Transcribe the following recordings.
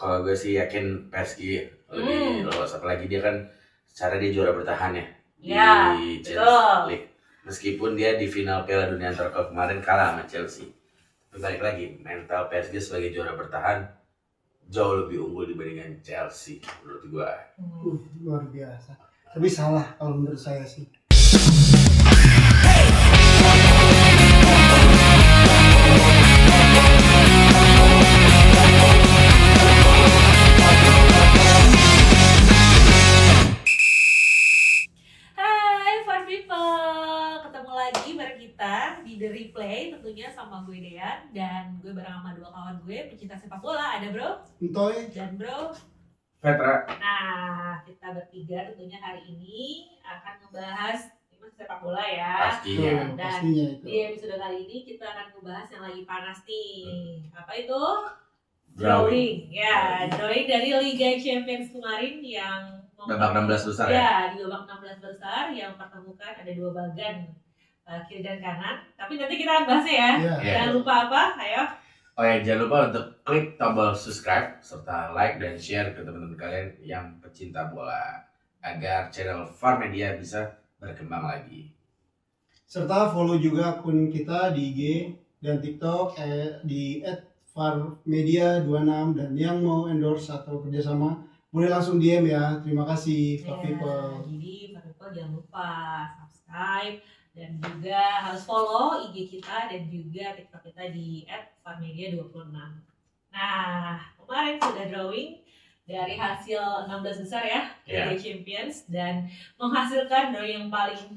Kalau gue sih yakin PSG lebih lolos, apalagi dia kan secara dia juara bertahan ya di Champions League. Meskipun dia di final Piala Dunia antar klub kemarin kalah sama Chelsea. Tapi balik lagi, mental PSG sebagai juara bertahan jauh lebih unggul dibandingkan Chelsea menurut gue. Luar biasa. Tapi salah kalau menurut saya sih. The Replay tentunya sama gue Dean, dan gue bareng sama dua kawan gue pecinta sepak bola. Ada Bro Entoy dan Bro Petra. Nah, kita bertiga tentunya hari ini akan membahas sepak bola ya. Pastinya. Dan di episode kali ini kita akan membahas yang lagi panas nih. Apa itu? Drawing. Ya, drawing dari Liga Champions kemarin yang babak 16 besar ya. Di babak 16 besar yang pertemukan ada dua bagan, kiri dan kanan. Tapi nanti kita akan bahasnya ya. Jangan lupa apa? Ayo. Oh ya, jangan lupa untuk klik tombol subscribe serta like dan share ke teman-teman kalian yang pecinta bola agar channel VAR Media bisa berkembang lagi. Serta follow juga akun kita di IG dan TikTok di @VARmedia26, dan yang mau endorse atau kerjasama boleh langsung DM ya. Terima kasih VAR People. Jadi VAR People jangan lupa subscribe dan juga harus follow IG kita dan juga TikTok kita di @VARmedia26. Nah, kemarin sudah drawing dari hasil 16 besar ya, Liga Champions, dan menghasilkan drawing yang paling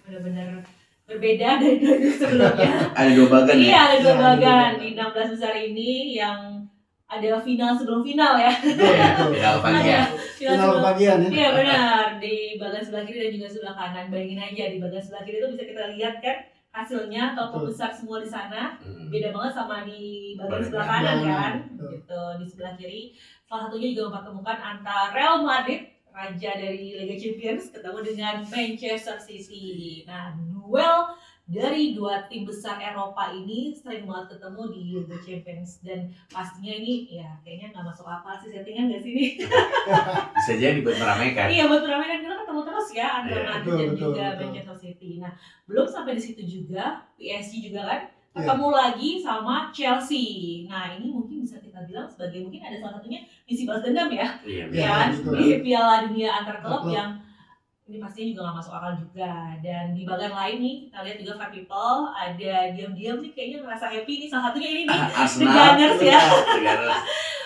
benar-benar berbeda dari drawing sebelumnya. Ada dua bagan ya? Iya, ada dua bagan di 16 besar ini yang ada final sebelum final ya. Final bagian ya. Iya benar, di bagian sebelah kiri dan juga sebelah kanan. Bayangin aja di bagian sebelah kiri itu bisa kita lihat kan hasilnya, total besar semua di sana. Beda banget sama di bagian sebelah kanan kan. Gitu, di sebelah kiri salah satunya juga mempertemukan antara Real Madrid, raja dari Liga Champions, ketemu dengan Manchester City. Nah, duel dari dua tim besar Eropa ini sering banget ketemu di Liga Champions, dan pastinya ini ya kayaknya nggak masuk akal sih settingan nggak sih ini? Bisa jadi buat meramaikan. Iya, buat meramaikan, kita ketemu terus ya antara Madrid dan juga Manchester City. Nah, belum sampai di situ juga, PSG juga kan ketemu lagi sama Chelsea. Nah, ini mungkin bisa kita bilang sebagai mungkin ada salah satunya misi balas dendam ya. Iya, di Piala Dunia antar klub yang ini pastinya juga nggak masuk akal juga. Dan di bagian lain nih kita lihat juga VAR People ada diam-diam nih kayaknya ngerasa happy nih, salah satunya ini nih The Gunners ya.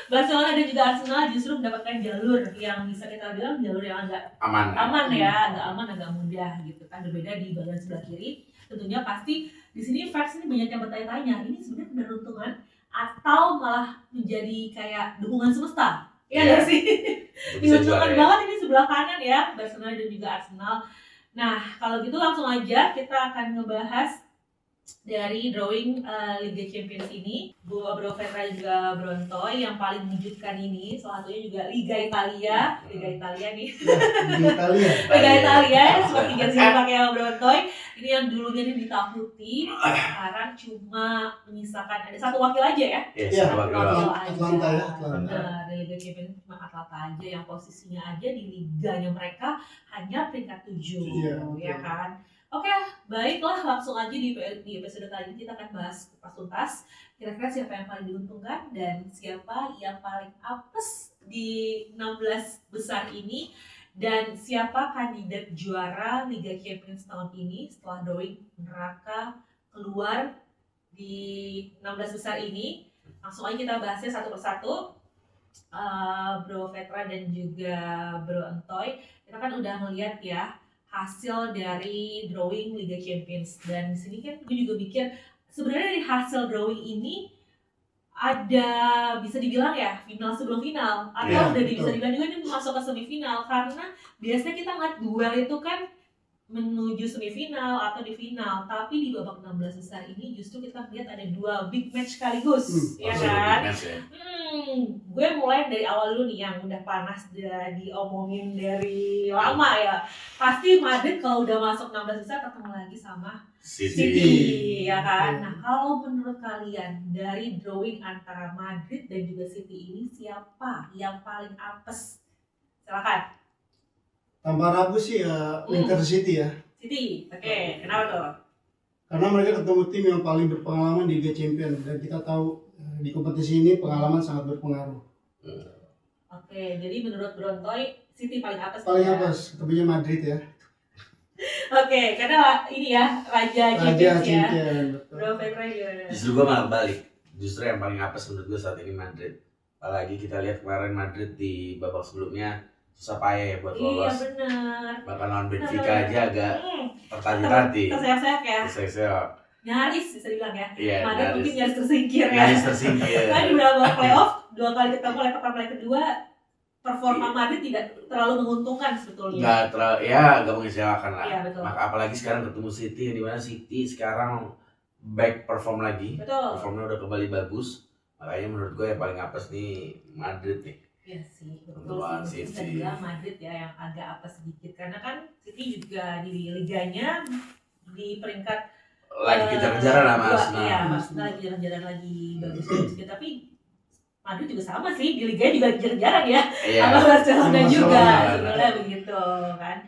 Barcelona dan juga Arsenal justru mendapatkan jalur yang bisa kita bilang jalur yang agak aman ya, agak aman, agak mudah gitu kan. Berbeda di bagian sebelah kiri, tentunya pasti di sini fans ini banyak yang bertanya-tanya, ini sebenarnya keberuntungan atau malah menjadi kayak dukungan semesta? Iya nggak sih? Diuntungkan banget ini sebelah kanan ya, Barcelona dan juga Arsenal. Nah, kalau gitu langsung aja kita akan ngebahas dari drawing Liga Champions ini. Bro Petra juga Brontoy yang paling mengejutkan ini, salah satunya juga Liga Italia nih. Liga Italia seperti yang pakai Brontoy. Ini yang dulunya ini ditakuti, sekarang cuma menyisakan ada satu wakil aja ya. Iya, Atlanta ya. Di Liga Champions cuma Atlanta aja yang posisinya aja di liganya mereka hanya peringkat 7, ya kan. Oke, baiklah langsung aja di episode kali ini kita akan bahas kupas tuntas kira-kira siapa yang paling diuntungkan dan siapa yang paling apes di 16 besar ini, dan siapa kandidat juara Liga Champions tahun ini setelah drawing neraka keluar di 16 besar ini. Langsung aja kita bahasnya satu persatu. Bro Petra dan juga Bro Entoy, kita kan udah ngeliat ya hasil dari drawing Liga Champions, dan di sini kan gue juga mikir sebenarnya dari hasil drawing ini ada bisa dibilang ya final sebelum final atau bisa dibilang juga ini masuk ke semifinal, karena biasanya kita ngeliat duel itu kan menuju semifinal atau di final, tapi di babak 16 besar ini justru kita lihat ada 2 big match sekaligus, ya kan? Gue mulai dari awal dulu nih yang udah panas udah diomongin dari lama ya. Pasti Madrid kalau udah masuk 16 besar ketemu lagi sama City, ya kan? Nah, kalau menurut kalian dari drawing antara Madrid dan juga City ini siapa yang paling apes? Silakan. Tanpa ragu sih ya Manchester City ya. City, oke. Kenapa tuh? Karena mereka ketemu tim yang paling berpengalaman di Liga Champions dan kita tahu di kompetisi ini pengalaman sangat berpengaruh. Oke, jadi menurut Brontoy City paling apes. Paling apes, ketemunya Madrid ya. Oke, karena ini ya Raja Champions ya. Bro Petra gimana? Justru gue malah balik. Justru yang paling apes menurut gue saat ini Madrid. Apalagi kita lihat kemarin Madrid di babak sebelumnya susah payah buat lolos. Iya benar. Bahkan lawan Benfica aja agak tertati-tati. Terseok-seok ya. Terseok. Nyaris bisa dibilang ya. Iya, Madrid mungkin nyaris tersingkir ya. Nyaris tersingkir. Kan di beberapa playoff 2 kali ketemu leg pertama leg kedua performa Madrid tidak terlalu menguntungkan sebetulnya. Nggak terlalu, ya nggak mengecewakan lah. Iya, betul. Maka apalagi sekarang ketemu City, di mana City sekarang back perform lagi. Betul. Performnya udah kembali bagus. Makanya menurut gue yang paling apes nih Madrid nih. Iya sih, betul sih. Bisa dibilang Madrid ya yang agak apes sedikit karena kan City juga di liganya di peringkat Lagi kejar-kejaran sama Arsenal. Iya, Arsenal lagi kejar-kejaran lagi bagus-bagus gitu. Tapi Madrid juga sama sih, di Liga juga kejar-kejaran ya. Iya. Sama Barcelona juga, Barcelona. sebenarnya begitu kan.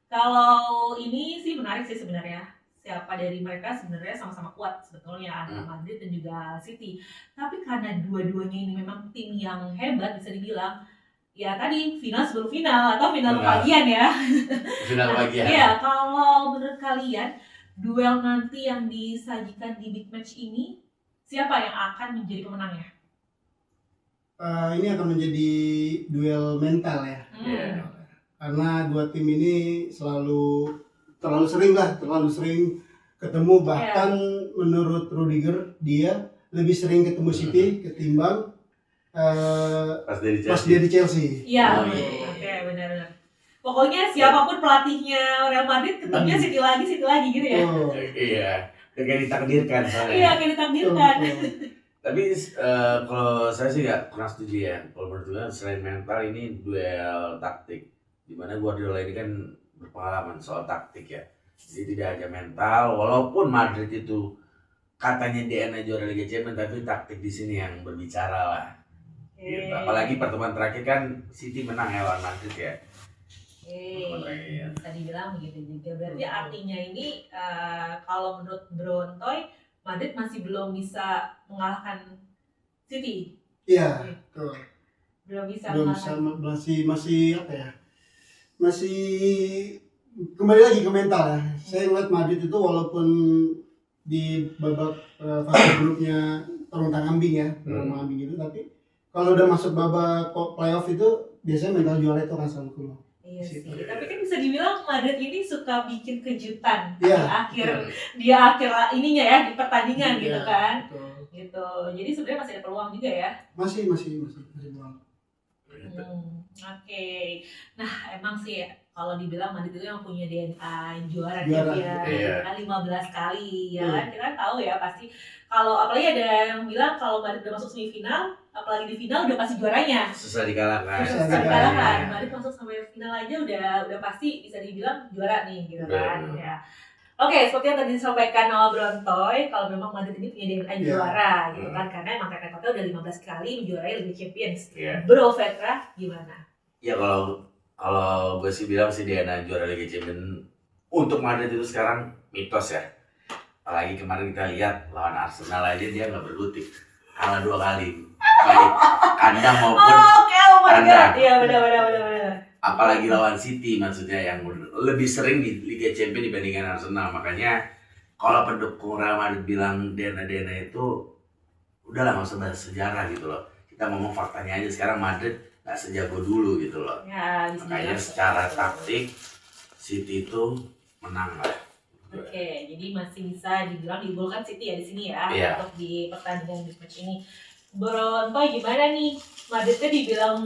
Kalau ini sih menarik sih sebenarnya. Siapa dari mereka sebenarnya sama-sama kuat sebetulnya antara Madrid dan juga City. Tapi karena dua-duanya ini memang tim yang hebat bisa dibilang. Ya tadi final sebelum final atau final kebagian ya. Final kebagian. Iya, kalau menurut kalian duel nanti yang disajikan di big match ini siapa yang akan menjadi pemenangnya? Ini akan menjadi duel mental ya. Karena dua tim ini terlalu sering ketemu, bahkan menurut Rudiger dia lebih sering ketemu City ketimbang pas dia di Chelsea. Iya, oke, benar-benar. Pokoknya siapapun pelatihnya Real Madrid ketemunya City lagi gitu ya. Iya, kayak ditakdirkan soalnya. Iya, kayak ditakdirkan. Tapi kalau saya sih nggak kurang setuju ya. Kalau menurut gue selain mental ini duel taktik. Dimana Guardiola ini kan berpengalaman soal taktik ya. Jadi tidak hanya mental, walaupun Madrid itu katanya DNA juara Liga Champions, tapi taktik di sini yang berbicara lah. Gitu. Apalagi pertemuan terakhir kan City menang ya lawan Madrid ya. Bisa dibilang begitu juga. Berarti artinya ini kalau menurut Brontoy Madrid masih belum bisa mengalahkan City. Iya, betul. Belum bisa masih apa ya? Masih kembali lagi ke mental ya. Saya ngeliat Madrid itu walaupun di babak fase grupnya terontang-ambing ya, terontang-ambing gitu, tapi kalau udah masuk babak playoff itu biasanya mental juara itu akan selalu keluar. Iya sih. Tapi kan bisa dibilang Madrid ini suka bikin kejutan di akhir ininya ya di pertandingan gitu kan. Betul. Gitu. Jadi sebenarnya masih ada peluang juga ya. Masih peluang. Oke. Nah, emang sih kalau dibilang Madrid itu yang punya DNA juara ya. Kan 15 kali ya kan. Kita tahu ya pasti kalau apalagi ada yang bilang kalau Madrid udah masuk semifinal, apalagi di final udah pasti juaranya. Susah dikalahkan. Madrid masuk sampai final aja udah pasti bisa dibilang juara nih gitu kan. Ya. Oke, seperti yang tadi disampaikan sama Brontoy, kalau memang Madrid ini punya DNA juara gitu kan, karena emang track recordnya udah 15 kali menjuarai Liga Champions. Bro Petra gimana? Ya kalau gue sih bilang sih DNA juara Liga Champions untuk Madrid itu sekarang mitos ya. Apalagi kemarin kita lihat lawan Arsenal aja dia nggak berkutik, kalah 2 kali, baik kandang maupun kandang. Iya benar. Apalagi lawan City maksudnya yang lebih sering di Liga Champions dibandingkan Arsenal. Makanya kalau pendukung Real Madrid bilang DNA itu udahlah nggak usah bahas sejarah gitu loh. Kita ngomong faktanya aja, sekarang Madrid nggak sejago dulu gitu loh. Ya, makanya secara taktik City itu menang lah. Oke, jadi masih bisa dibilang diunggulkan City ya di sini ya untuk di pertandingan big match ini. Brontoy gimana nih? Madridnya dibilang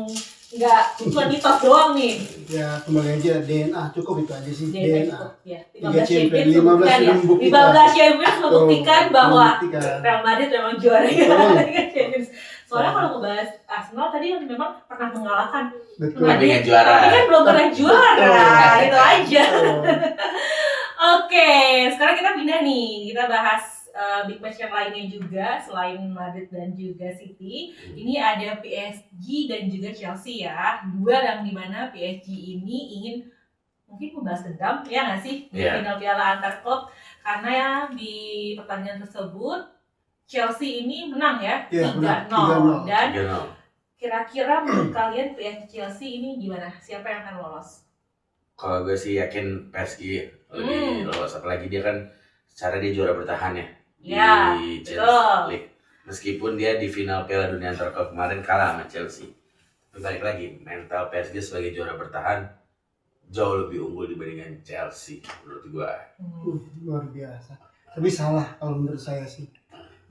nggak cuma mitos doang nih. Ya kembali aja DNA cukup itu aja sih. DNA. Ya, 15 Liga Champions Champions, 15 membuktikan ya. membuktikan. 15 Champions membuktikan bahwa Membuktikan. Real Madrid memang juara Betul. Liga Champions. Soalnya kalau ngebahas Arsenal tadi memang pernah mengalahkan Betul. Tapi nggak juara. Tapi kan belum pernah juara, itu aja. Betul. Oke, sekarang kita pindah nih, kita bahas big match yang lainnya juga selain Madrid dan juga City. Ini ada PSG dan juga Chelsea ya, dua yang dimana PSG ini ingin mungkin membalas dendam ya nggak sih di final piala antar klub, karena ya di pertandingan tersebut Chelsea ini menang ya 3-0 dan kira-kira menurut kalian PSG Chelsea ini gimana? Siapa yang akan lolos? Kalau gue sih yakin PSG lebih lolos, apalagi dia kan secara dia juara bertahan ya di Champions League. Meskipun dia di final Piala Dunia antar klub kemarin kalah sama Chelsea. Tapi balik lagi, mental PSG sebagai juara bertahan jauh lebih unggul dibandingkan Chelsea menurut gue. Luar biasa. Tapi salah kalau menurut saya sih.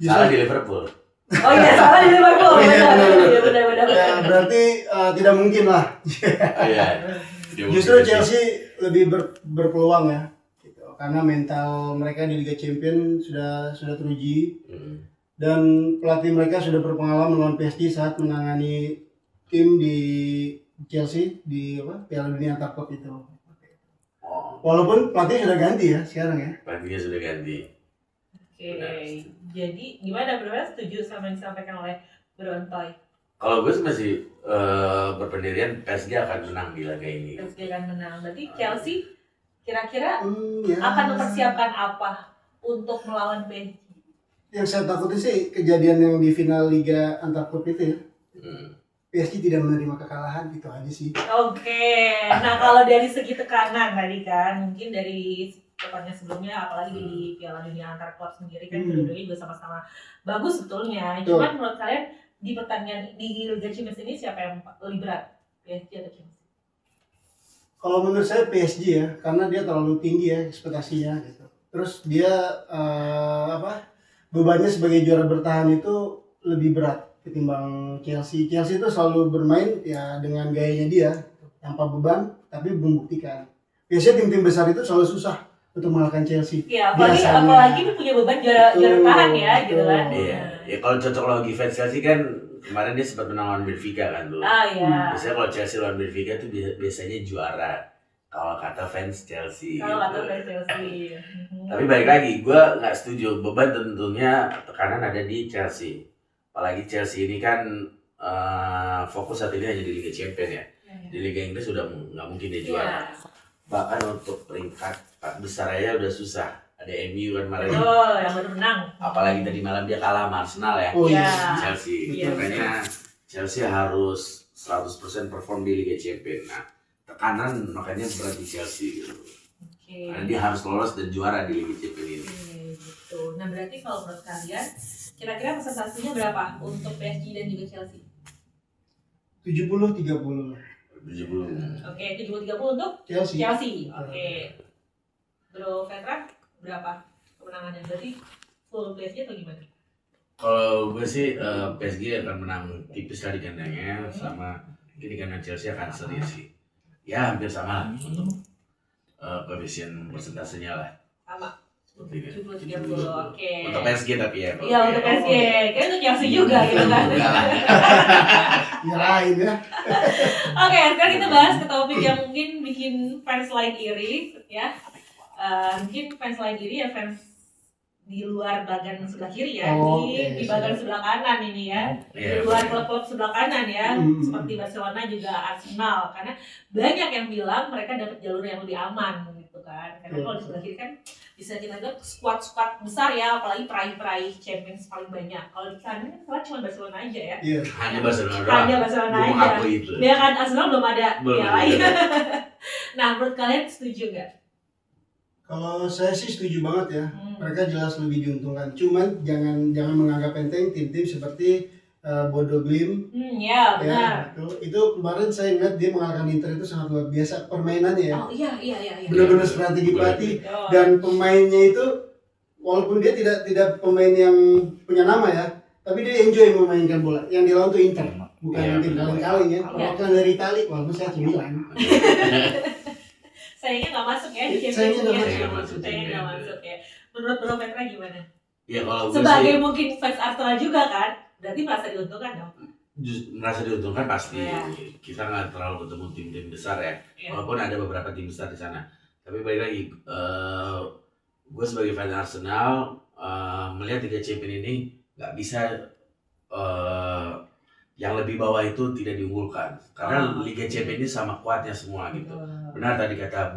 Salah di Liverpool. Oh iya, salah di Liverpool. Benar. Ya, berarti tidak mungkin lah. Justru Chelsea lebih berpeluang ya. Karena mental mereka di Liga Champions sudah teruji dan pelatih mereka sudah berpengalaman melawan PSG saat menangani tim di Chelsea di Piala Dunia antar klub itu. Walaupun pelatih sudah ganti ya sekarang ya. Pelatihnya sudah ganti. Oke. Jadi gimana Bro? Setuju sama yang disampaikan oleh Bro Antoy? Kalau gue masih berpendirian PSG akan menang di laga ini. PSG akan menang. Berarti Chelsea kira-kira Ya. akan mempersiapkan apa untuk melawan PSG? Yang saya takuti sih kejadian yang di final Liga antar klub itu ya. PSG tidak menerima kekalahan, gitu aja sih. Oke. Nah kalau dari segi tekanan tadi kan, mungkin dari pertandingan sebelumnya, apalagi di Piala Dunia antar klub sendiri kan, kedua-duanya juga sama-sama bagus sebetulnya. Cuman menurut kalian di pertandingan di Liga Champions ini siapa yang lebih berat? PSG atau Chelsea? Kalau menurut saya PSG ya, karena dia terlalu tinggi ya ekspektasinya gitu. Terus dia bebannya sebagai juara bertahan itu lebih berat ketimbang Chelsea. Chelsea itu selalu bermain ya dengan gayanya dia, tanpa beban tapi membuktikan. Biasanya tim-tim besar itu selalu susah untuk mengalahkan Chelsea. Iya, apalagi dia punya beban juara bertahan ya, gitu kan. Iya, ya kalau cocok logi fans Chelsea kan kemarin dia sempat menang lawan Benfica kan dulu. Iya. Biasanya kalau Chelsea lawan Benfica itu biasanya juara. Kalau kata fans Chelsea. Kata fans Chelsea. Tapi balik lagi, gue nggak setuju. Beban tentunya tekanan ada di Chelsea. Apalagi Chelsea ini kan fokus saat ini hanya di Liga Champions ya. Di Liga Inggris sudah nggak mungkin dia juara. Bahkan untuk peringkat 4 besar aja udah susah. Ada MU kan malam. Oh, yang baru menang. Apalagi tadi malam dia kalah sama Arsenal ya. Oh iya. Chelsea. Makanya Chelsea harus 100% perform di Liga Champions. Nah, tekanan makanya berat di Chelsea gitu. Karena dia harus lolos dan juara di Liga Champions ini. Gitu. Nah, berarti kalau menurut kalian kira-kira persentasenya berapa untuk PSG dan juga Chelsea? 70-30. 70. Oke, 70-30 untuk Chelsea. Oke. Bro Petra, berapa kemenangannya? Berarti full PSG atau gimana? Kalau gue sih PSG akan menang tipis lah di kandangnya, sama di kandang Chelsea akan seri sih. Ya hampir sama lah untuk koefisien persentasenya lah. Sama. 70-30, oke. Untuk PSG tapi ya. Iya, untuk PSG. Kayaknya untuk Chelsea juga gitu kan. Nyerahin ya. Oke, sekarang kita bahas ke topik yang mungkin bikin fans lain iri ya. Mungkin fans lain iri ya fans di luar bagian sebelah kiri ya, di bagian sebelah kanan ini ya, di luar klub-klub sebelah kanan ya, seperti Barcelona juga Arsenal, karena banyak yang bilang mereka dapat jalur yang lebih aman gitu kan, karena kalau di sebelah kiri kan bisa kita lihat squad besar ya, apalagi peraih Champions paling banyak. Kalau di kanan kan salah cuma Barcelona aja ya. Hanya Barcelona aja. Dia kan Arsenal belum ada yang lain. Nah, menurut kalian setuju nggak? Kalau saya sih setuju banget ya, mereka jelas lebih diuntungkan. Cuman jangan menganggap enteng tim-tim seperti Bodo Glimt. Ya benar. Ya, itu kemarin saya ingat dia mengalahkan Inter itu sangat luar biasa permainannya ya. Oh iya. Benar-benar strategi pelatih dan pemainnya itu walaupun dia tidak pemain yang punya nama ya, tapi dia enjoy memainkan bola. Yang dilawan tuh Inter. bukan tim kaleng-kaleng ya. Perwakilan dari Italia, walaupun saya AC Milan. Sayangnya nggak masuk ya di Sayangnya Champions League. Nggak masuk ya. Menurut Bro Petra gimana? Ya kalau gue Sebagai sih mungkin fans Arsenal juga kan, berarti merasa diuntungkan dong. merasa diuntungkan pasti. Iya. Kita nggak terlalu ketemu tim-tim besar ya. Iya. Walaupun ada beberapa tim besar di sana. Tapi balik lagi, gue sebagai fan Arsenal melihat Liga Champions ini nggak bisa yang lebih bawah itu tidak diunggulkan karena Liga Champions ini sama kuatnya semua gitu. Benar tadi kata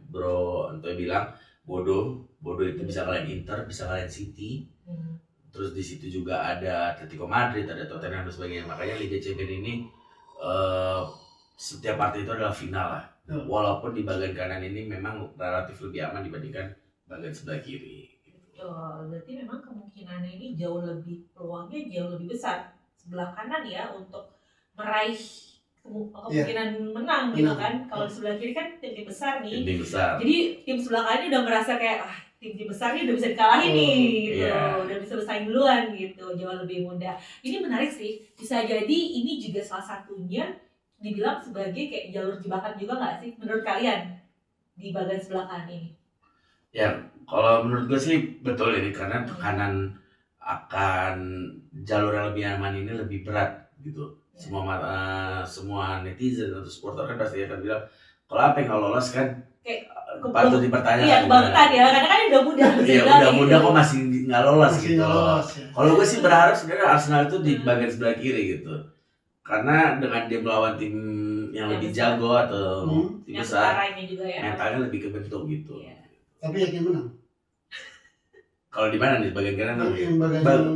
Bro Anto bilang bodoh itu bisa kalahin Inter, bisa kalahin City. Terus di situ juga ada Atletico Madrid, ada Tottenham dan sebagainya. Makanya Liga Champions ini setiap partai itu adalah final lah. Walaupun di bagian kanan ini memang relatif lebih aman dibandingkan bagian sebelah kiri. Berarti memang kemungkinannya ini peluangnya jauh lebih besar sebelah kanan ya untuk meraih kemungkinan menang gitu kan. Kalau di sebelah kiri kan tim besar nih. Tim besar. Jadi tim sebelah kanan ini udah merasa kayak tim besar ini udah bisa dikalahin nih gitu. Udah bisa bersaing duluan gitu. Jauh lebih mudah. Ini menarik sih. Bisa jadi ini juga salah satunya dibilang sebagai kayak jalur jebakan juga nggak sih menurut kalian di bagian sebelah kanan ini? Ya, kalau menurut gue sih betul ini karena tekanan akan jalur yang lebih aman ini lebih berat gitu. Semua netizen atau supporter kan pasti akan bilang kalau apa yang nggak lolos kan patut dipertanyakan. Iya, kebangetan ya, karena kan udah mudah. Iya, udah mudah kok masih nggak lolos gitu. Ya. Kalau gue sih berharap sebenarnya Arsenal itu di bagian sebelah kiri gitu. Karena dengan dia melawan tim yang lebih jago atau tim besar, juga ya. mentalnya lebih kebentuk gitu. Iya. Tapi yakin menang. Kalau di mana nih bagian kanan?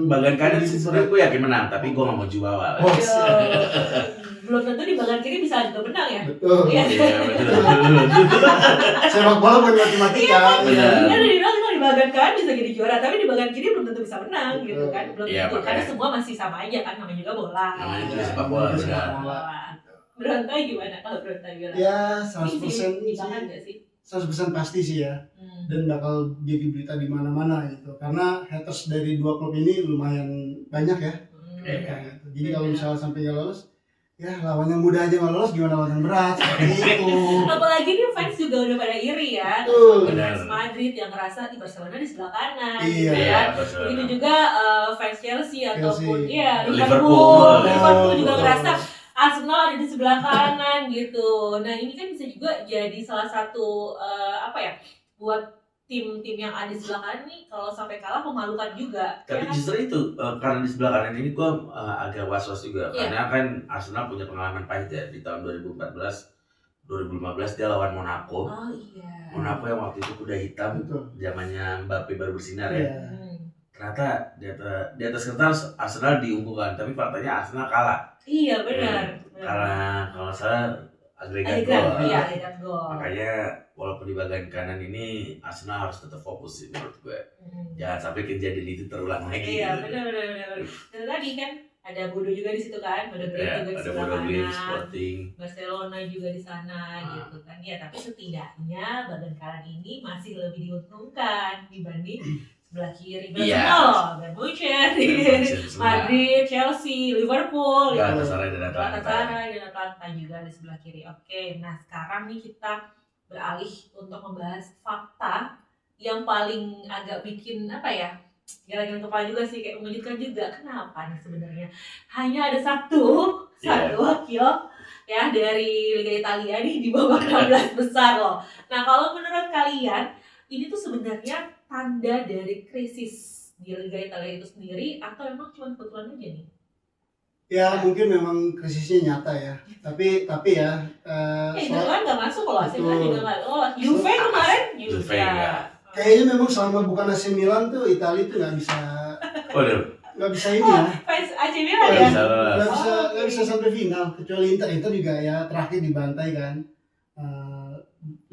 Bagian kanan sih sebenarnya gue yakin menang, tapi gue nggak mau juara. Belum tentu di bagian kiri bisa juga menang ya. Betul. Iya, betul. Sepak bola bukan matematika. Iya, dibilang di bagian kanan bisa jadi juara, tapi di bagian kiri belum tentu bisa menang gitu kan. Belum tentu, karena semua masih sama aja kan, namanya juga bola. Namanya juga sepak bola, benar. Berontak gimana kalau berontak bilang? Ya, 100% sih. 100% pasti sih ya. Dan bakal jadi berita di mana-mana gitu. Karena haters dari dua klub ini lumayan banyak ya. Jadi kalau misalnya sampai nggak lolos, ya lawan yang mudah aja nggak lolos, gimana lawan yang berat seperti itu. Apalagi nih fans juga udah pada iri ya. Fans Madrid yang ngerasa di Barcelona di sebelah kanan, iya, gitu kan. Betul. Begitu juga fans Chelsea ataupun Liverpool juga ngerasa Arsenal ada di sebelah kanan gitu. Nah ini kan bisa juga jadi salah satu buat tim-tim yang ada di sebelah kanan nih kalau sampai kalah memalukan juga. Tapi justru itu karena di sebelah kanan ini gue agak was-was juga karena kan Arsenal punya pengalaman pahit ya di tahun 2015 dia lawan Monaco. Monaco yang waktu itu kuda hitam, zamannya Mbappe baru bersinar ya. Ternyata di atas kertas Arsenal diunggulkan, tapi faktanya Arsenal kalah. Iya benar. Karena kalau salah agregat gol. Makanya walaupun di bagian kanan ini Arsenal harus tetap fokus sih menurut gue. Jangan sampai kejadian itu terulang lagi. Iya benar. Dan tadi kan ada Bodo juga di situ kan, Bodo Glimt juga di sebelah kanan. Sporting. Barcelona juga di sana gitu kan. Ya tapi setidaknya bagian kanan ini masih lebih diuntungkan dibanding sebelah kiri. Barcelona, Bayern Munchen, Madrid, Chelsea, Liverpool, Galatasaray dan Atalanta juga di sebelah kiri. Oke, nah sekarang nih kita beralih untuk membahas fakta yang paling agak bikin geleng-geleng kepala juga sih, kayak mengejutkan juga. Kenapa nih sebenarnya hanya ada satu wakil ya dari Liga Italia nih di babak 16 besar loh. Nah kalau menurut kalian ini tuh sebenarnya tanda dari krisis di Liga Italia itu sendiri atau emang cuma kebetulan aja nih? Ya mungkin memang krisisnya nyata ya. Tapi ya. Itu kan nggak masuk loh, AC Milan juga nggak lolos. Juve kemarin juga. Kayaknya memang selama bukan AC Milan tuh Italia tuh nggak bisa. Nggak bisa ini ya. Fans AC Milan ya? Nggak bisa sampai final. Kecuali Inter juga ya terakhir dibantai kan.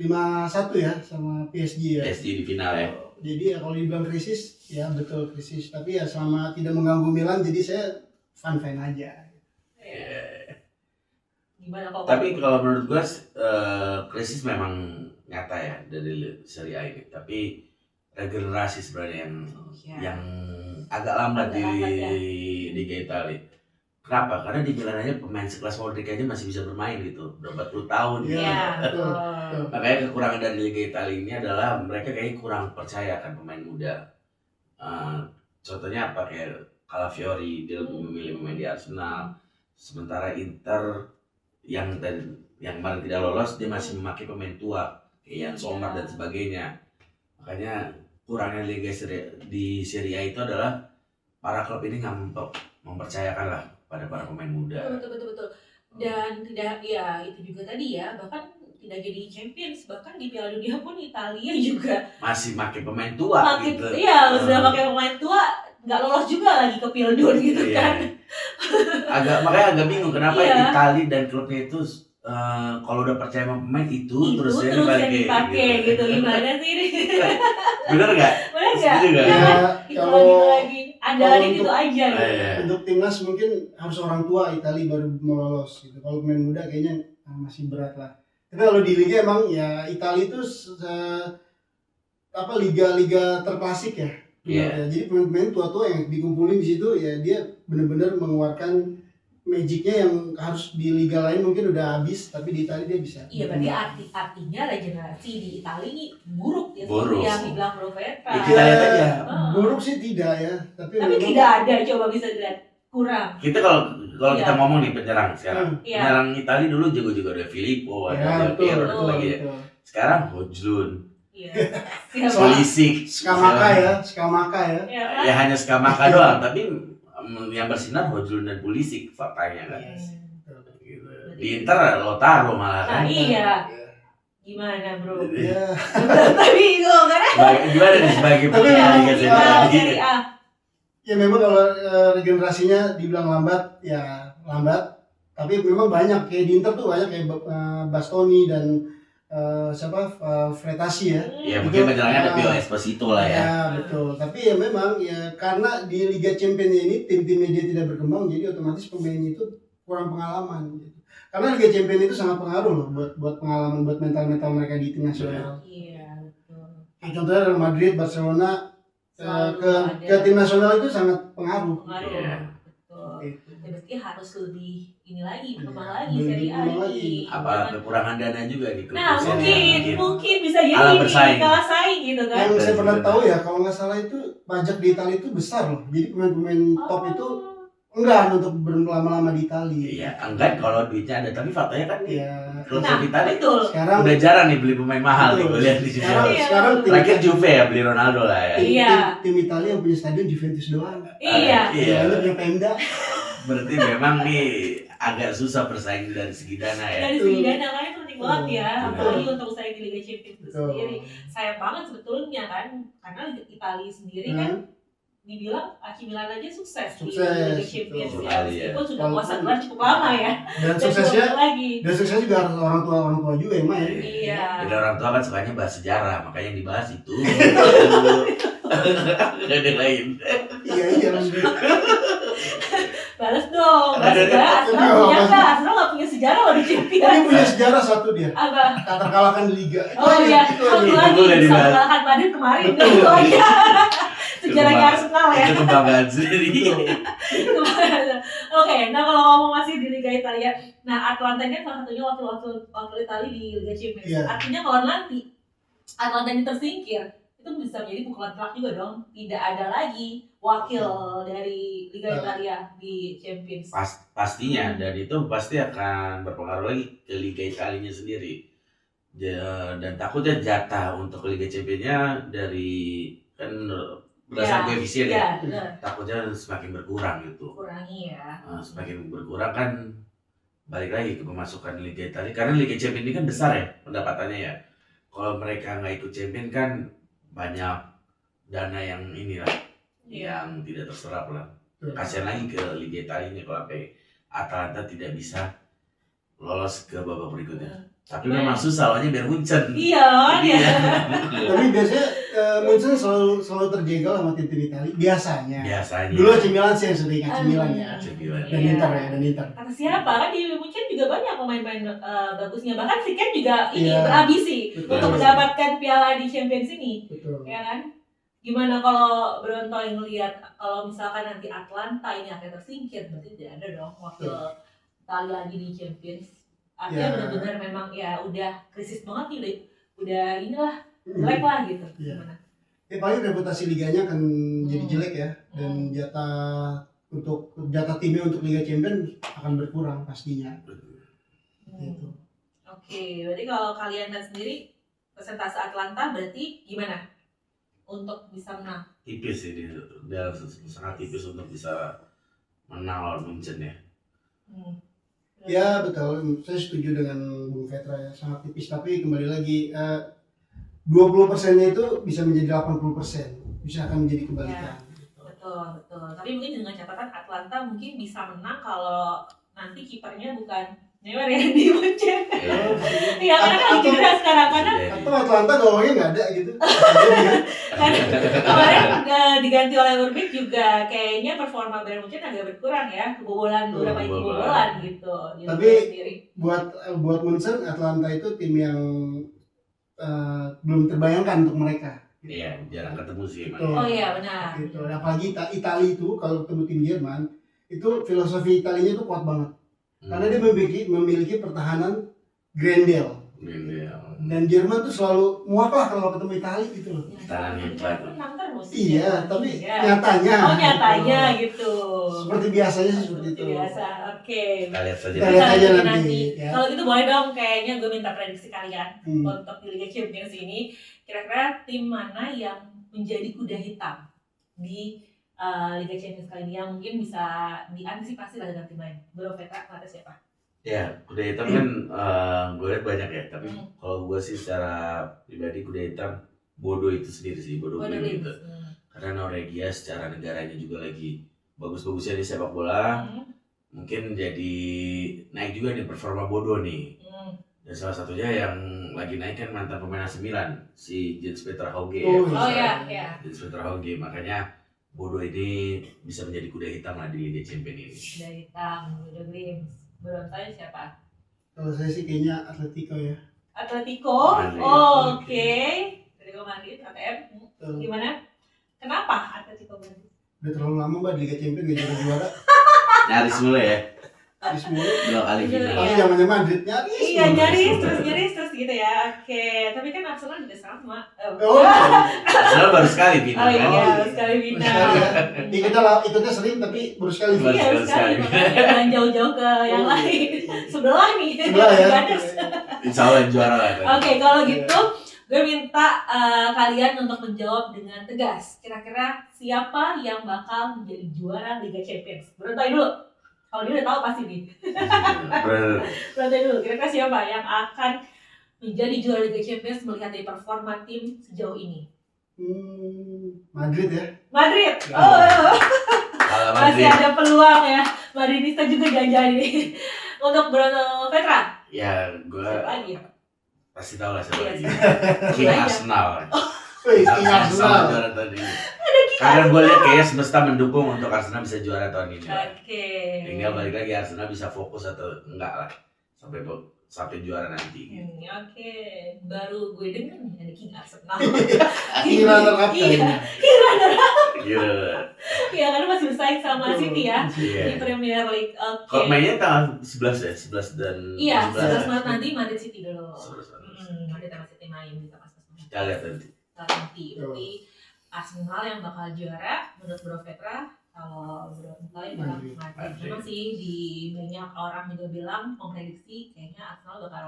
5-1 ya sama PSG ya. PSG di final ya. Jadi ya kalau dibilang krisis, ya betul krisis. Tapi ya selama tidak mengganggu Milan, jadi saya fine aja. Gimana kok? Tapi kalau menurut gue krisis memang nyata ya dari Serie A ini. Tapi regenerasi sebenarnya yang agak lambat di Liga Italia. Kenapa? Karena di Milan aja pemain sekelas Modric aja masih bisa bermain gitu, berapa puluh tahun. Iya, betul. Makanya kekurangan dari Liga Italia ini adalah mereka kayaknya kurang percaya kan pemain muda. Contohnya apa, kayak Calafiori, dia lebih memilih pemain di Arsenal. Sementara Inter yang kemarin tidak lolos, dia masih memakai pemain tua kayak Jan Sommer dan sebagainya. Makanya kurangnya Liga di Serie A itu adalah para klub ini nggak mempercayakan lah pada para pemain muda. Betul. Dan tidak, ya itu juga tadi ya, bahkan tidak jadi Champions, bahkan di Piala Dunia pun Italia juga masih pakai pemain tua gitu. Iya, sudah pakai pemain tua, nggak lolos juga lagi ke Pildun gitu kan. Makanya agak bingung kenapa Italia dan klubnya itu kalau udah percaya sama pemain itu terus yang dipakai gitu. Gimana sih ini? Bener nggak? Bener nggak? Ya, kalau lagi andalan itu aja gitu. Untuk timnas mungkin harus orang tua Italia baru mau lolos gitu. Kalau pemain muda kayaknya masih berat lah. Tapi kalau di liga emang ya Italia itu liga terklasik ya. Jadi pemain-pemain tua-tua yang dikumpulin di situ ya dia benar-benar mengeluarkan magicnya yang harus di liga lain mungkin udah habis, tapi di Italia dia bisa. Iya, berarti artinya regenerasi di Italia ini buruk ya, buruk. Seperti yang dibilang Bro Petra. Kita lihat aja. Buruk sih tidak ya, tapi tidak ada, coba bisa dilihat kurang. Kita kalau kita ngomong nih penyerang sekarang, penyerang Italia dulu juga ada Filippo, ada Del Piero lagi ya. Sekarang Hojlund, Pulisic, Skamaka ya. Ya hanya Skamaka doang, tapi yang bersinar Hojlund dan Pulisic faktanya kan. Gitu. Di Inter Lautaro malah kan. Iya. Gimana bro? Iya. Tapi itu karena. Gimana nih sebagai pemain Serie A? Ya memang kalau regenerasinya dibilang lambat, ya lambat. Tapi memang banyak kayak di Inter tuh banyak kayak Bastoni dan Fretasi ya. Ya mungkin penyerangnya ada Pio Esposito lah ya. Ya betul. Tapi ya memang ya karena di Liga Champions ini tim-timnya dia tidak berkembang, jadi otomatis pemainnya itu kurang pengalaman gitu. Karena Liga Champions itu sangat pengaruh loh buat pengalaman, buat mental mereka di tim nasional. Iya betul. Contohnya Real Madrid, Barcelona ke tim nasional itu sangat pengaruh. Iya. Betul. Berarti harus lebih ini lagi, berkembang lagi Serie A ini. Apa kekurangan dana juga di klub. Nah mungkin bisa jadi kalah saing gitu kan. Yang saya pernah tahu ya, kalau nggak salah itu pajak di Italia itu besar loh. Jadi pemain-pemain top itu enggan untuk berlama-lama di Italia. Iya, enggan kalau duitnya ada, tapi faktanya kan klub Italia sekarang udah jarang nih beli pemain mahal nih, gue lihat di sini. Sekarang terakhir Juve ya beli Ronaldo lah ya. Iya. Tim Italia yang punya stadion Juventus doang. Iya. Punya Pemda. Berarti memang nih agak susah bersaing dari segi dana ya. Dari segi dana kan itu penting banget ya, apalagi untuk bersaing di Liga Champions itu sendiri. Sayang banget sebetulnya kan, karena Italia sendiri kan dibilang AC Milan aja sukses di Liga Champions ya. Meskipun sudah puasa gelar cukup lama ya. Dan suksesnya juga harus orang tua juga yang main. Iya. Jadi orang tua kan sukanya bahas sejarah, makanya yang dibahas itu. Gak ada lain. Iya. Balas dong, Arsenal punya nggak? Arsenal nggak punya sejarah loh di Champions. Dia punya sejarah satu dia. Apa? Tak terkalahkan di Liga. Oh iya, satu lagi bisa mengalahkan Madrid kemarin. Itu aja. Sejarahnya Arsenal ya. Itu kebanggaan sendiri. Oke, nah kalau ngomong masih di Liga Italia, nah Atalanta ini salah satunya wakil Italia di Liga Champions. Artinya kalau nanti Atalanta ini tersingkir, itu bisa menjadi pukulan telak juga dong. Tidak ada lagi wakil dari Liga Italia di Champions. Pastinya, dan itu pasti akan berpengaruh lagi ke Liga Italianya sendiri. Dan takutnya jatah untuk Liga Champions-nya dari kan berdasarkan koefisien ya. Takutnya semakin berkurang gitu. Kurangi ya. Semakin berkurang kan balik lagi ke pemasukan Liga Italia. Karena Liga Champions ini kan besar ya pendapatannya ya. Kalau mereka nggak ikut Champions kan banyak dana yang inilah yang tidak terserap lah. Kasian lagi ke Liga Italia kalau sampai Atalanta tidak bisa lolos ke babak berikutnya. Tapi memang susah lawannya biar Munchen. Iya. Tapi biasanya Munchen selalu terjegal sama tim Italia biasanya. Dulu AC Milan sih yang sering AC Milan ya. Dan Inter. Kata siapa kan di Munchen juga banyak pemain-pemain bagusnya. Bahkan si Ken juga ini berambisi untuk mendapatkan piala di Champions ini. Betul. Ya kan? Gimana kalau Bronto yang ngelihat kalau misalkan nanti Atlanta ini akan tersingkir, berarti tidak ada dong wakil Italia lagi di Champions. Artinya benar-benar memang ya udah krisis banget nih, udah inilah jelek lah gitu. Gimana? Paling reputasi liganya akan jadi jelek ya, dan jatah timnya untuk Liga Champions akan berkurang pastinya. Gitu. Oke, berarti kalau kalian lihat sendiri persentase Atlanta berarti gimana untuk bisa menang? Tipis ini, dia sangat tipis untuk bisa menang lawan Munchen ya. Ya betul, saya setuju dengan Bung Vetra ya, sangat tipis, tapi kembali lagi 20%-nya itu bisa menjadi 80%, bisa akan menjadi kebalikan. Betul. Tapi mungkin dengan catatan Atlanta mungkin bisa menang kalau nanti kipernya bukan Neuer ya di Munchen. Iya karena kan lagi cedera sekarang karena atau Atlanta gawangnya nggak ada gitu. Karena kemarin diganti oleh Urbik juga kayaknya performa Bayern Munchen agak berkurang ya, beberapa kebobolan gitu. Tapi buat Munchen, Atlanta itu tim yang belum terbayangkan untuk mereka. Iya, jarang ketemu sih. Oh iya benar. Gitu. Apalagi Italia itu kalau ketemu tim Jerman, itu filosofi Italianya itu kuat banget. Karena dia memiliki pertahanan Grendel. Dan Jerman tuh selalu muak lah kalau ketemu Italia gitu loh. Iya, tapi nyatanya. Oh nyatanya gitu. Seperti biasanya sih seperti itu. Biasa, oke. Kita lihat saja. Kita lihat aja nanti. Ya. Kalau gitu boleh dong, kayaknya gue minta prediksi kalian untuk di Liga Champions ini. Kira-kira tim mana yang menjadi kuda hitam di Liga Champions kali ini yang mungkin bisa diantisipasi lah dengan tim lain? Bro Vetra, ada siapa? Ya, kuda hitam kan gue lihat banyak ya, tapi kalau gue sih secara pribadi kuda hitam Bodo itu sendiri sih, Bodo itu. Karena Norwegia secara negaranya juga lagi bagus-bagusnya di sepak bola, mungkin jadi naik juga nih performa Bodo nih. Dan salah satunya yang lagi naik kan mantan pemain AC Milan, si Jens Peter Hauge. Jens Peter Hauge, makanya Bodo ini bisa menjadi kuda hitam lah di Liga Champions ini. Kuda hitam, Bodo Glimt. Berontai siapa? Kalau saya sih kayaknya Atletico ya. Atletico? Oke. Atletico Madrid, ATM. Gimana? Kenapa Atletico Madrid? Udah terlalu lama Mbak di Liga Champions gak juara. Nyaris mulu ya. Nyaris mulu. 2 kali final. Tapi zamannya Madrid nyaris. Iya nyaris terus gitu ya. Oke, tapi kan Arsenal juga sama. Arsenal baru sekali final. Oh iya, baru sekali final. Ikutnya sering tapi baru sekali. Iya, baru sekali. Jangan jauh-jauh ke yang lain. Sebelah nih. Sebelah ya. Insya Allah juara lah. Oke, kalau gitu gue minta kalian untuk menjawab dengan tegas. Kira-kira siapa yang bakal menjadi juara Liga Champions? Berontai dulu. Kalau dia udah tahu pasti nih. Berontai dulu. Kira-kira siapa yang akan menjadi juara Liga Champions melihat dari performa tim sejauh ini? Madrid ya. Madrid. Oh. Masih ada peluang ya. Madridista juga jangan-jangan ini. Untuk Bruno Petra. Ya, gue pasti tahu lah siapa lagi. King Arsenal. King Arsenal juara tahun ini. Karena gue lihat kayaknya semesta mendukung untuk Arsenal bisa juara tahun ini. Oke. Tinggal balik lagi Arsenal bisa fokus atau enggak lah sampai juara nanti. Oke. Baru gue denger nih ada King Arsenal. King runner-up kayaknya. King runner-up. Iya, karena masih bersaing sama City ya di Premier League. Oke. Kalau mainnya tanggal 11 ya, 11 dan 11 Maret nanti Madrid City dulu. Madrid sama City main di pas. Kita lihat nanti. Berarti Arsenal yang bakal juara menurut Bro Petra. Kalau Bro Petra bilang Madrid. Memang sih di banyak orang juga bilang memprediksi kayaknya Arsenal bakal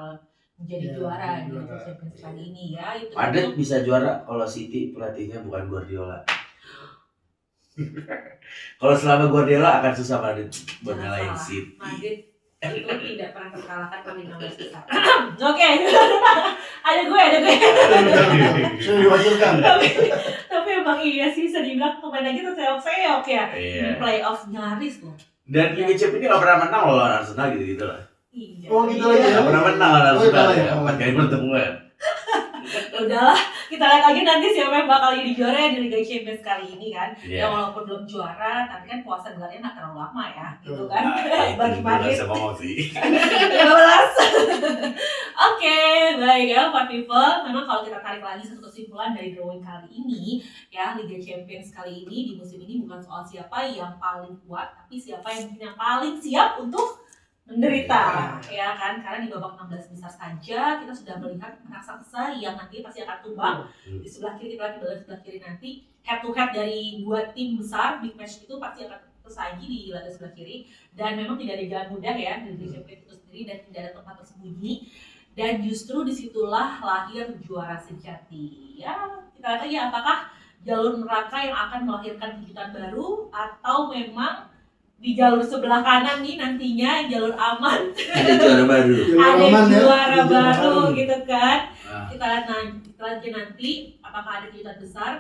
menjadi juara di Champions kali ini ya. Madrid bisa juara kalau City pelatihnya bukan Guardiola. Kalau selama Guardiola akan susah Madrid buat ngalahin City. Madrid itu tidak pernah terkalahkan kali 16 besar. Oke. Ada gue. Sudah diwakilkan. Tapi emang iya sih, bisa dibilang pemain aja terseok-seok ya. Playoff nyaris loh. Dan Liga Champions ini gak pernah menang loh lawan Arsenal gitu lah. Iya. Oh gitu lagi ya. Gak pernah menang lawan Arsenal ya. 4 kali pertemuan. Udahlah, kita lihat lagi nanti siapa yang bakal jadi juara di Liga Champions kali ini kan. Yeah. Ya walaupun belum juara, tapi kan puasa gelarnya nggak terlalu lama ya, gitu kan. Nah, bagi Madrid. Saya ngomong sih. 15. Oke, baik ya Pak People. Memang kalau kita tarik lagi satu kesimpulan dari drawing kali ini, ya Liga Champions kali ini di musim ini bukan soal siapa yang paling kuat, tapi siapa yang mungkin yang paling siap untuk menderita, ya kan? Karena di babak 16 besar saja kita sudah melihat raksasa yang nanti pasti akan tumbang. Di sebelah kiri kita lagi sebelah kiri nanti head to head dari dua tim besar big match itu pasti akan tersaji di laga sebelah kiri, dan memang tidak ada jalan mudah ya di Liga Champions itu sendiri, dan tidak ada tempat tersembunyi. Dan justru disitulah lahir juara sejati. Ya, kita lihat aja apakah jalur neraka yang akan melahirkan kejutan baru, atau memang di jalur sebelah kanan nih nantinya jalur aman. Ada juara baru. Ada juara baru gitu kan. Kita lihat aja nanti apakah ada kejutan besar.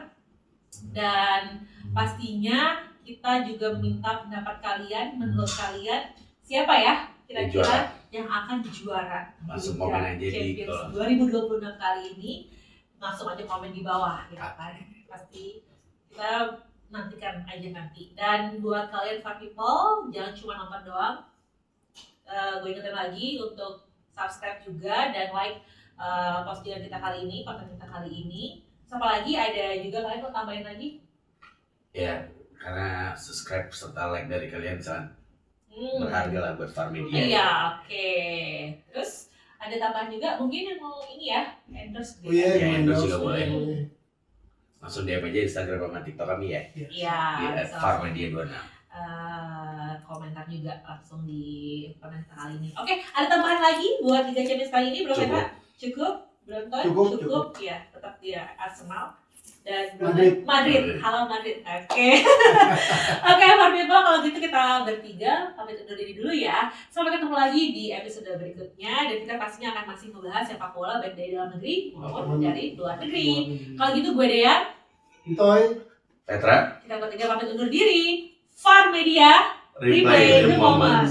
Dan pastinya kita juga minta pendapat kalian, menurut kalian siapa ya kira-kira yang akan juara langsung komen aja di 2026 kali ini, langsung aja komen di bawah ya kan, pasti kita nantikan aja nanti. Dan buat kalian Far People, jangan cuma nonton doang, gue ingetin lagi untuk subscribe juga dan like postingan kita kali ini, konten kita kali ini. Siapa lagi, ada juga kalian mau tambahin lagi? Ya, karena subscribe serta like dari kalian sangat berharga lah buat Far Media. Iya, oke. Terus ada tambahan juga, mungkin yang mau ini ya, endorse gitu. Ya, endorse juga boleh. Langsung DM aja Instagram sama TikTok kami ya. Iya. Di @farmedia26. Komentar juga langsung di komentar kali ini. Oke, ada tambahan lagi buat Liga Champions kali ini, Bro Petra? Cukup? Belum tahu? Cukup. Ya, tetap dia Arsenal dan Madrid. Halo Madrid. Oke. Oke, Far People, kalau gitu kita bertiga pamit undur diri dulu ya. Sampai ketemu lagi di episode berikutnya, dan kita pastinya akan masih membahas sepak bola baik dari dalam negeri maupun dari luar negeri. Kalau gitu gue Dea, Toy, Petra, kita bertiga pamit undur diri. Far Media, replay the moment.